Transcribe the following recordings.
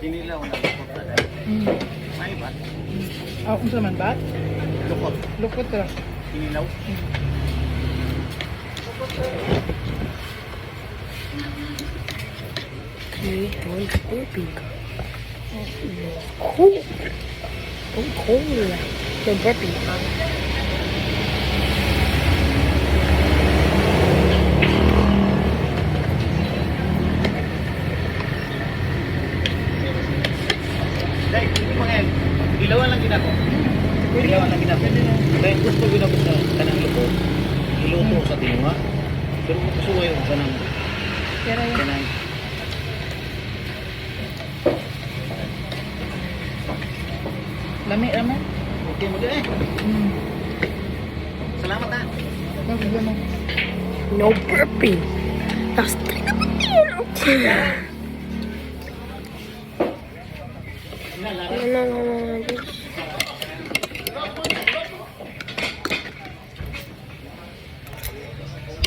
Kinilaw na lukot na dahil. May bat? Ah, kung saan man ba? Lukot. Lukot ka. Kinilaw? Okay, one burping. Cool. Oh, cool. The burping. Dahil, hindi mo ngayon. Ilawan lang ginako. Ilawan lang ginako. Dahil gusto ginako sa kanang lukot. Iluto sa tinunga. Pero gusto ko yung kanang Pero yun. kanang Lami, lami. okay mo dyan eh. Salamat ha. Mabigyan mo. No burping. Tapos, okay.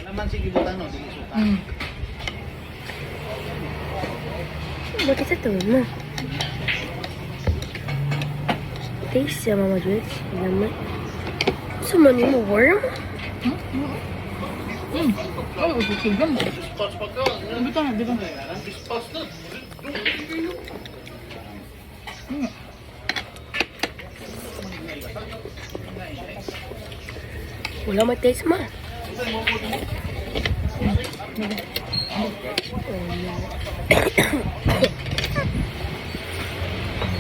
Naman sige butang no. Sige suka. Bakit sa tuwin mo? Taste siya, Mama Jules. Laman. Sumani mo, worm? Oh, susugan. Dito na, dito na. Wala may taste ma.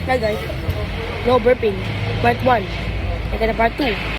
Hi guys. No burping. Part 1. Ito na part 2.